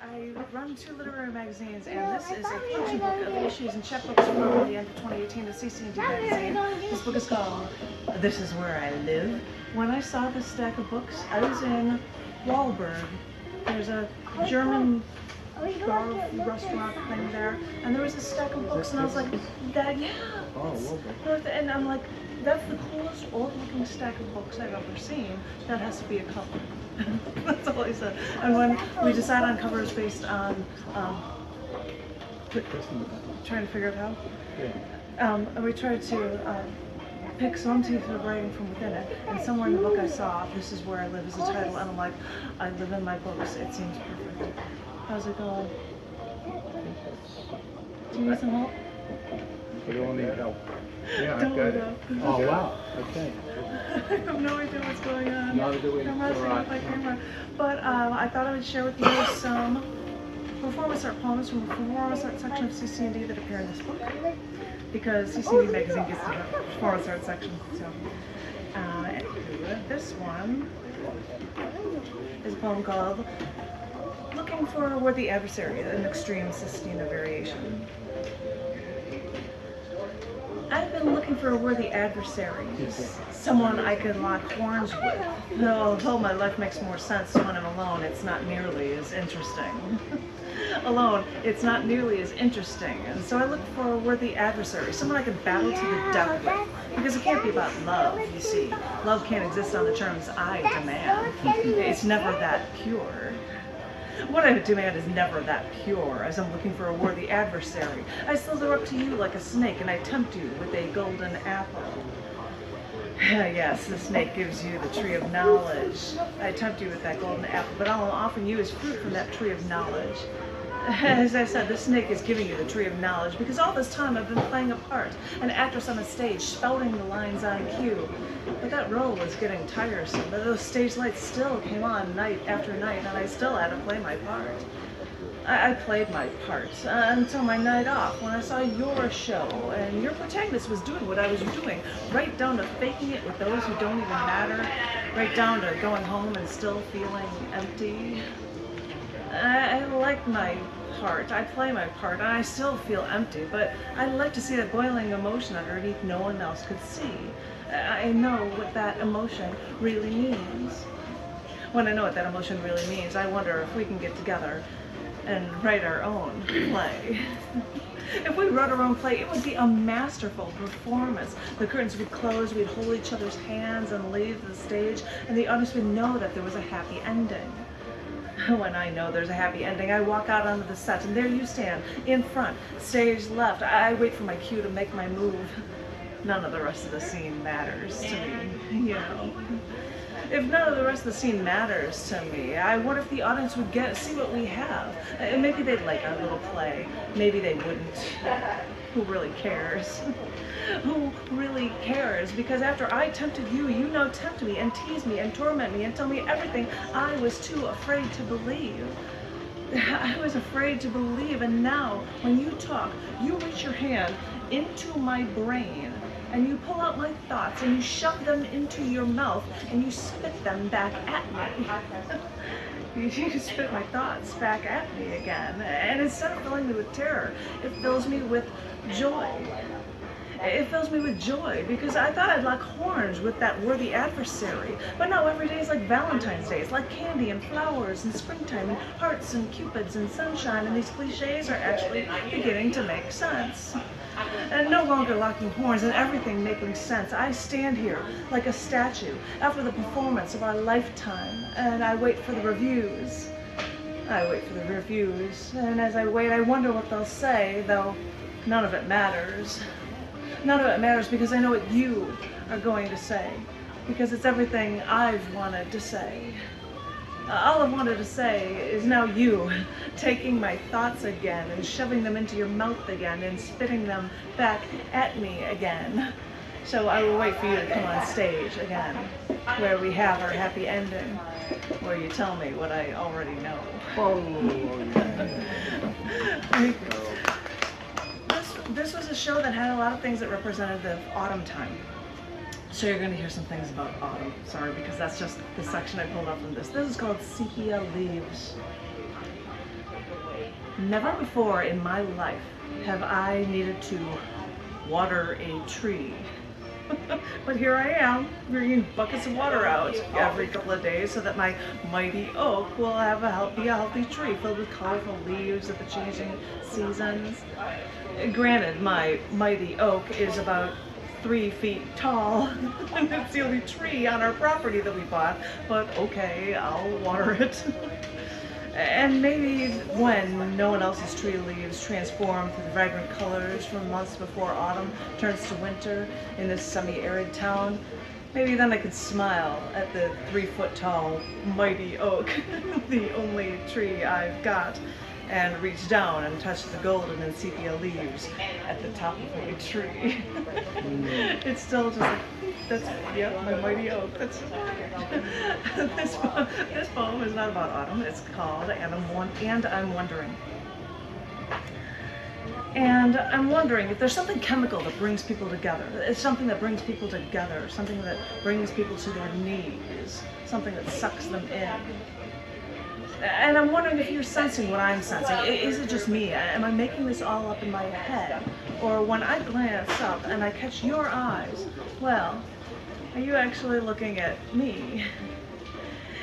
I run 2 literary magazines, and this is a collection book of issues and chapbooks from the end of 2018 to cc&d magazine. This book is called This Is Where I Live. When I saw this stack of books, I was in Wahlberg. There's a German restaurant thing there, and there was a stack of books, and I was like, that, yeah. And I'm like, that's the coolest old-looking stack of books I've ever seen. That has to be a cover. That's all he said. And when we decide on covers based on trying to figure out how, and we tried to pick some piece of writing from within it. And somewhere in the book I saw, "This Is Where I Live" as a title, and I'm like, I live in my books. It seems perfect. How's it going? Do you need some help? We don't need help. Yeah, I've got it. Oh, wow. Okay. I have no idea what's going on. Neither do we. I'm messing with my camera. But I thought I would share with you some performance art poems from the performance art section of cc&d that appear in this book. Because cc&d magazine gets to the performance art section. So this one is a poem called Looking for a Worthy Adversary, an extreme sestina variation. I've been looking for a worthy adversary, someone I could lock horns with. Although my life makes more sense when I'm alone, it's not nearly as interesting. Alone, it's not nearly as interesting, and so I look for a worthy adversary, someone I can battle to the death with, because it can't be about love, you see. Love can't exist on the terms I demand. It's never that pure. What I demand is never that pure, as I'm looking for a worthy adversary. I slither up to you like a snake, and I tempt you with a golden apple. Yes, the snake gives you the tree of knowledge. I tempt you with that golden apple, but all I'm offering you is fruit from that tree of knowledge. As I said, the snake is giving you the tree of knowledge, because all this time I've been playing a part, an actress on a stage, spouting the lines on cue. But that role was getting tiresome. Those stage lights still came on night after night, and I still had to play my part. I played my part until my night off, when I saw your show, and your protagonist was doing what I was doing, right down to faking it with those who don't even matter, right down to going home and still feeling empty. I like my part, I play my part, and I still feel empty, but I like to see that boiling emotion underneath no one else could see. I know what that emotion really means. When I know what that emotion really means, I wonder if we can get together and write our own play. If we wrote our own play, it would be a masterful performance. The curtains would close, we'd hold each other's hands and leave the stage, and the audience would know that there was a happy ending. When I know there's a happy ending, I walk out onto the set, and there you stand, in front, stage left. I wait for my cue to make my move. None of the rest of the scene matters to me, you know. If none of the rest of the scene matters to me, I wonder if the audience would see what we have. Maybe they'd like our little play. Maybe they wouldn't. Who really cares? Who really cares? Because after I tempted you, you now tempt me and tease me and torment me and tell me everything I was too afraid to believe. I was afraid to believe, and now, when you talk, you reach your hand into my brain, and you pull out my thoughts, and you shove them into your mouth, and you spit them back at me. You spit my thoughts back at me again, and instead of filling me with terror, it fills me with joy. It fills me with joy, because I thought I'd lock horns with that worthy adversary. But now every day is like Valentine's Day. It's like candy and flowers and springtime and hearts and cupids and sunshine, and these cliches are actually beginning to make sense. And no longer locking horns and everything making sense. I stand here like a statue after the performance of our lifetime, and I wait for the reviews. I wait for the reviews, and as I wait, I wonder what they'll say, though none of it matters. None of it matters, because I know what you are going to say, because it's everything I've wanted to say. All I've wanted to say is now you taking my thoughts again and shoving them into your mouth again and spitting them back at me again. So I will wait for you to come on stage again, where we have our happy ending, where you tell me what I already know. This was a show that had a lot of things that represented the autumn time. So you're going to hear some things about autumn. Sorry, because that's just the section I pulled up from this. This is called Sepia Leaves. Never before in my life have I needed to water a tree. But here I am, bringing buckets of water out every couple of days so that my mighty oak will have be a healthy tree filled with colorful leaves of the changing seasons. Granted, my mighty oak is about 3 feet tall, and it's the only tree on our property that we bought, but okay, I'll water it. And maybe when no one else's tree leaves transform to the vibrant colors from months before autumn turns to winter in this semi-arid town, maybe then I could smile at the 3-foot tall mighty oak, the only tree I've got, and reach down and touch the golden and sepia leaves at the top of my tree. It's still just like, that's, yeah, my mighty oak. That's, this poem is not about autumn. It's called And I'm Wondering. And I'm wondering if there's something chemical that brings people together. It's something that brings people together, something that brings people to their knees, something that sucks them in. And I'm wondering if you're sensing what I'm sensing. Is it just me? Am I making this all up in my head? Or when I glance up and I catch your eyes, well, are you actually looking at me?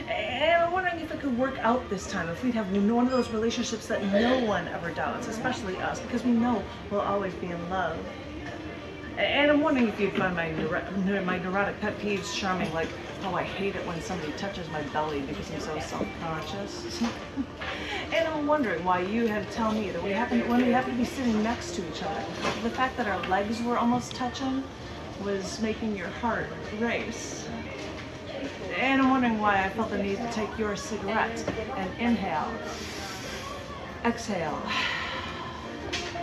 And I'm wondering if it could work out this time, if we'd have one of those relationships that no one ever doubts, especially us, because we know we'll always be in love. And I'm wondering if you'd find my neurotic pet peeves charming, like how I hate it when somebody touches my belly because I'm so self-conscious. And I'm wondering why you had to tell me that when we happen to be sitting next to each other, the fact that our legs were almost touching was making your heart race. And I'm wondering why I felt the need to take your cigarette and inhale, exhale,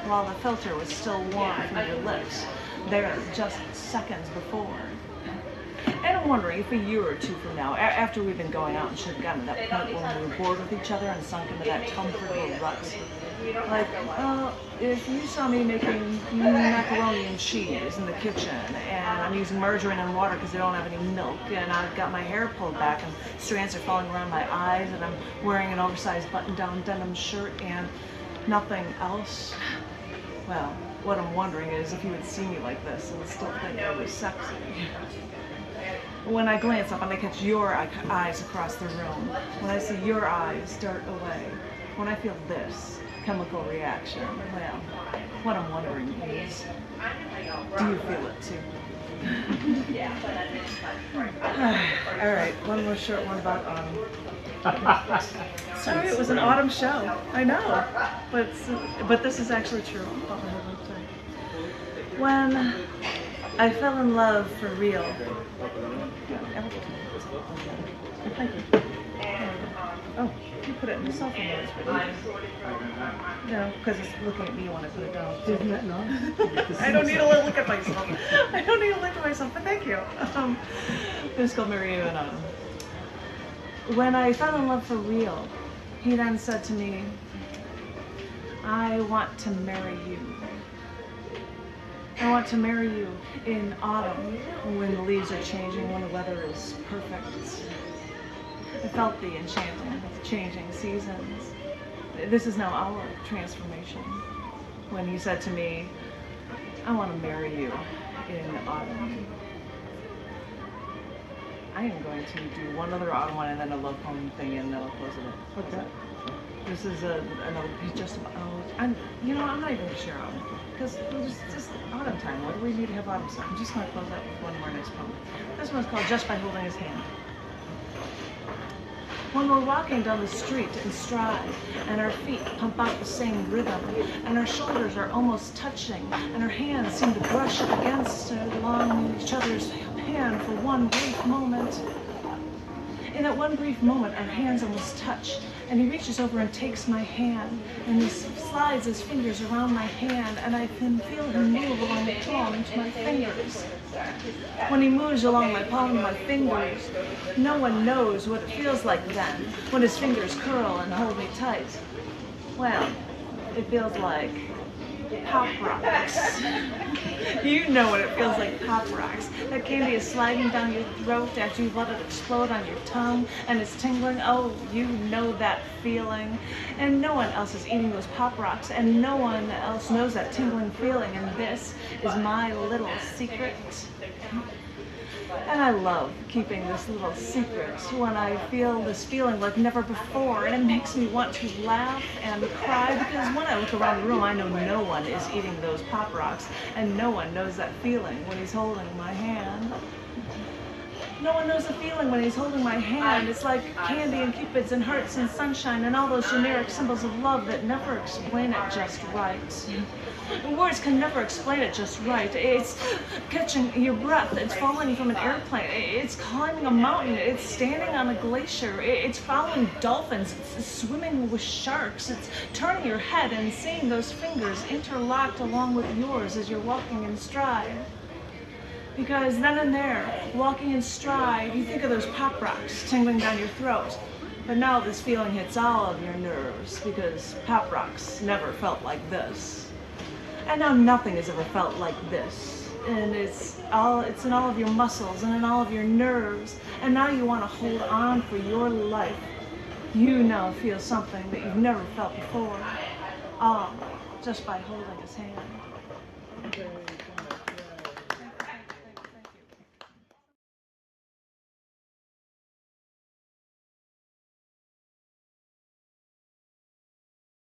while the filter was still warm from your lips, there just seconds before. And I'm wondering if a year or two from now, after we've been going out and should have gotten to that point when we were bored with each other and sunk into that comfortable rut, like, if you saw me making macaroni and cheese in the kitchen, and I'm using margarine and water because I don't have any milk, and I've got my hair pulled back and strands are falling around my eyes, and I'm wearing an oversized button-down denim shirt and nothing else, well, what I'm wondering is if you would see me like this and still think I was sexy. When I glance up and I catch your eyes across the room, when I see your eyes dart away, when I feel this chemical reaction, well, what I'm wondering is, do you feel it too? All right, one more short one about autumn. Sorry, it was an autumn show. I know, but this is actually true. When I fell in love for real. Thank you. Oh, you put it in the cell phone mode. No, because it's looking at me when I put it down. Isn't that nice? I don't need to look at myself. I don't need to look at myself, but thank you. This is called Marry You in Autumn. When I fell in love for real, he then said to me, I want to marry you. I want to marry you in autumn, when the leaves are changing, when the weather is perfect. I felt the enchanting of changing seasons. This is now our transformation. When he said to me, I want to marry you in autumn. I am going to do one other autumn one and then a love poem thing, and then I'll close it up. What's that? This is another piece just about, I'm not even sure because it's just autumn time. What do we need to have autumn stuff? I'm just going to close out with one more nice poem. This one's called Just by Holding His Hand. When we're walking down the street in stride, and our feet pump out the same rhythm, and our shoulders are almost touching, and our hands seem to brush up against along each other's hand for one brief moment. In that one brief moment, our hands almost touch, and he reaches over and takes my hand, and he slides his fingers around my hand, and I can feel him move along the palm to my fingers. When he moves along my palm to my fingers, no one knows what it feels like then, when his fingers curl and hold me tight. Well, it feels like Pop Rocks. You know what it feels like, Pop Rocks. That candy is sliding down your throat after you've let it explode on your tongue and it's tingling. Oh, you know that feeling. And no one else is eating those Pop Rocks and no one else knows that tingling feeling, and this is my little secret. And I love keeping this little secret when I feel this feeling like never before, and it makes me want to laugh and cry, because when I look around the room I know no one is eating those Pop Rocks and no one knows that feeling when he's holding my hand. No one knows the feeling when he's holding my hand. It's like candy and cupids and hearts and sunshine and all those generic symbols of love that never explain it just right. Words can never explain it just right. It's catching your breath. It's falling from an airplane. It's climbing a mountain. It's standing on a glacier. It's following dolphins. It's swimming with sharks. It's turning your head and seeing those fingers interlocked along with yours as you're walking in stride. Because then and there, walking in stride, you think of those Pop Rocks tingling down your throat. But now this feeling hits all of your nerves, because Pop Rocks never felt like this. And now nothing has ever felt like this. And it's in all of your muscles and in all of your nerves. And now you want to hold on for your life. You now feel something that you've never felt before. All just by holding his hand.